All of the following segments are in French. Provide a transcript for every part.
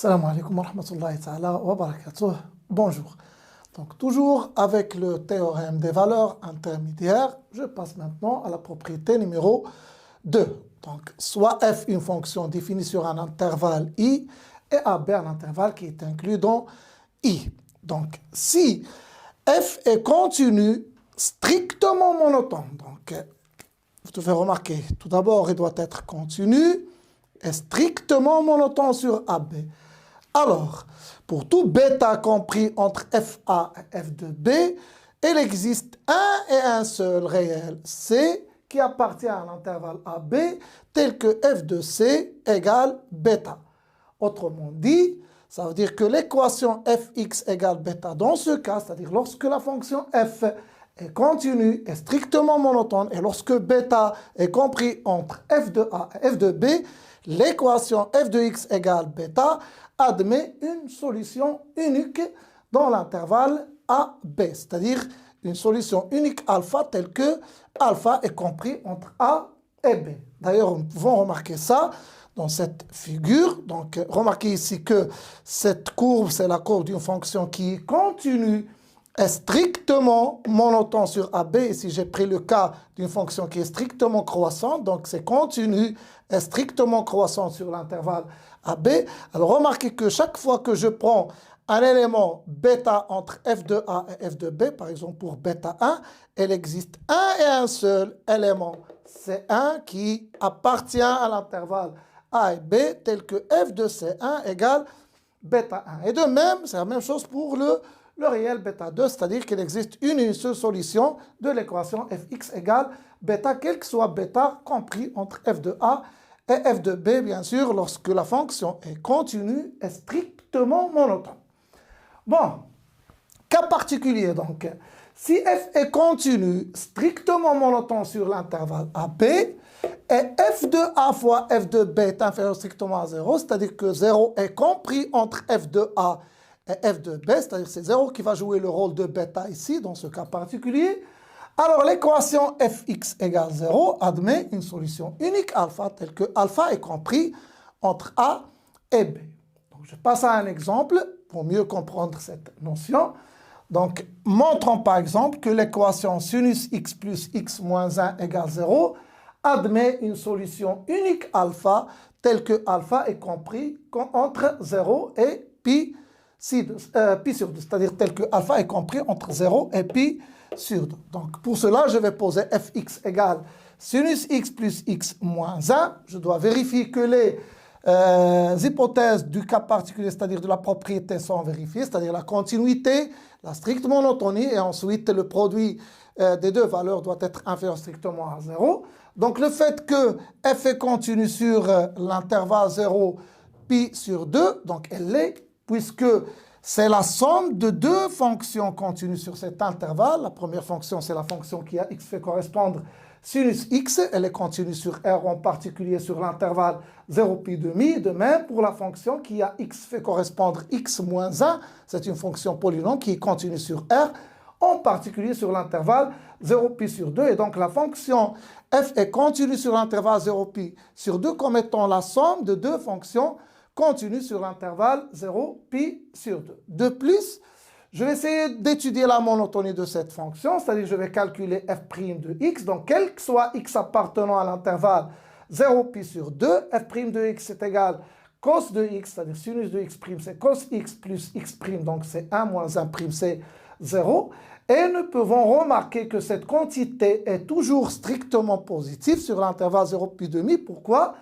Salam alaikum wa rahmatullahi ta'ala wa barakatuh. Bonjour. Donc toujours avec le théorème des valeurs intermédiaires, je passe maintenant à la propriété numéro 2. Donc soit f une fonction définie sur un intervalle i et ab un intervalle qui est inclus dans i. Donc si f est continu strictement monotone, donc vous devez remarquer tout d'abord il doit être continu et strictement monotone sur ab. Alors, pour tout bêta compris entre fa et f de b, il existe un et un seul réel c qui appartient à l'intervalle AB tel que f de c égale bêta. Autrement dit, ça veut dire que l'équation fx égale bêta dans ce cas, c'est-à-dire lorsque la fonction f est continue et strictement monotone et lorsque bêta est compris entre f de a et f de b, l'équation f de x égale bêta admet une solution unique dans l'intervalle AB, c'est-à-dire une solution unique alpha telle que alpha est compris entre A et B. D'ailleurs, nous pouvons remarquer ça dans cette figure. Donc, remarquez ici que cette courbe, c'est la courbe d'une fonction qui est continue et strictement monotone sur AB. Ici, j'ai pris le cas d'une fonction qui est strictement croissante, donc c'est continu et strictement croissant sur l'intervalle AB. Alors, remarquez que chaque fois que je prends un élément bêta entre f de a et f de b, par exemple pour bêta 1, il existe un et un seul élément, C1, qui appartient à l'intervalle a et b, tel que f de C1 égale bêta 1. Et de même, c'est la même chose pour le réel bêta 2, c'est-à-dire qu'il existe une seule solution de l'équation fx égale bêta, quel que soit bêta compris entre f de a et f de b, bien sûr, lorsque la fonction est continue et strictement monotone. Bon, cas particulier donc, si f est continu, strictement monotone sur l'intervalle AB, et f de a fois f de b est inférieur strictement à 0, c'est-à-dire que 0 est compris entre f de a et f de b, c'est-à-dire c'est 0 qui va jouer le rôle de bêta ici, dans ce cas particulier, alors l'équation fx égale 0 admet une solution unique alpha, telle que alpha est compris entre a et b. Donc je passe à un exemple pour mieux comprendre cette notion. Donc, montrons par exemple que l'équation sinus x plus x moins 1 égale 0 admet une solution unique alpha, telle que alpha est compris entre 0 et pi sur 2, c'est-à-dire tel que alpha est compris entre 0 et pi sur 2. Donc, pour cela, je vais poser fx égale sinus x plus x moins 1. Je dois vérifier que les hypothèses du cas particulier, c'est-à-dire de la propriété, sont vérifiées, c'est-à-dire la continuité, la stricte monotonie, et ensuite le produit des deux valeurs doit être inférieur strictement à 0. Donc le fait que f est continu sur l'intervalle 0, pi sur 2, donc elle l'est, puisque c'est la somme de deux fonctions continues sur cet intervalle. La première fonction, c'est la fonction qui a x fait correspondre sinus x, elle est continue sur R, en particulier sur l'intervalle 0 pi demi. De même, pour la fonction qui a x fait correspondre x moins 1, c'est une fonction polynôme qui est continue sur R, en particulier sur l'intervalle 0 pi sur 2. Et donc la fonction f est continue sur l'intervalle 0 pi sur 2 comme étant la somme de deux fonctions continues sur l'intervalle 0 pi sur 2. De plus, je vais essayer d'étudier la monotonie de cette fonction, c'est-à-dire je vais calculer f' de x. Donc, quel que soit x appartenant à l'intervalle 0 pi sur 2, f' de x est égal cos de x, c'est-à-dire sinus de x', c'est cos x plus x', donc c'est 1 moins 1', c'est 0. Et nous pouvons remarquer que cette quantité est toujours strictement positive sur l'intervalle 0 pi demi. Pourquoi ?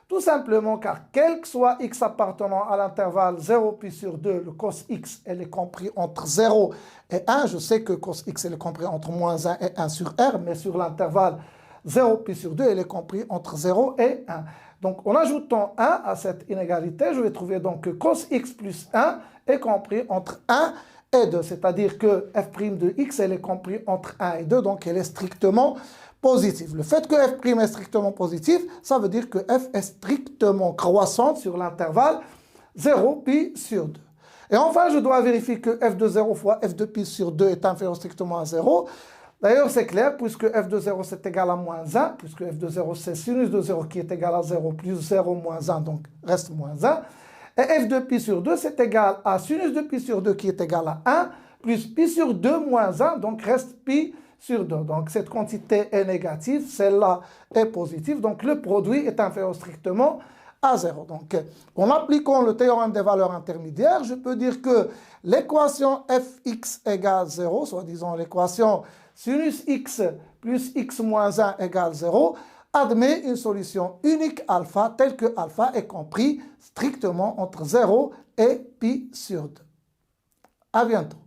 Tout simplement car quel que soit x appartenant à l'intervalle 0 pi sur 2, le cos x, elle est compris entre 0 et 1. Je sais que cos x, elle est compris entre moins 1 et 1 sur R, mais sur l'intervalle 0 pi sur 2, elle est compris entre 0 et 1. Donc, en ajoutant 1 à cette inégalité, je vais trouver donc que cos x plus 1 est compris entre 1 et 2. C'est-à-dire que f' de x, elle est compris entre 1 et 2, donc elle est strictement positive. Le fait que f' est strictement positif, ça veut dire que f est strictement croissante sur l'intervalle 0 pi sur 2. Et enfin, je dois vérifier que f de 0 fois f de pi sur 2 est inférieur strictement à 0. D'ailleurs, c'est clair, puisque f de 0 c'est égal à moins 1, puisque f de 0 c'est sinus de 0 qui est égal à 0 plus 0 moins 1, donc reste moins 1. Et f de pi sur 2, c'est égal à sinus de pi sur 2 qui est égal à 1, plus pi sur 2 moins 1, donc reste pi sur 2. Donc cette quantité est négative, celle-là est positive, donc le produit est inférieur strictement à 0. Donc en appliquant le théorème des valeurs intermédiaires, je peux dire que l'équation fx égale 0, soit disant l'équation sinus x plus x moins 1 égale 0, admet une solution unique alpha telle que alpha est compris strictement entre 0 et pi sur 2. À bientôt.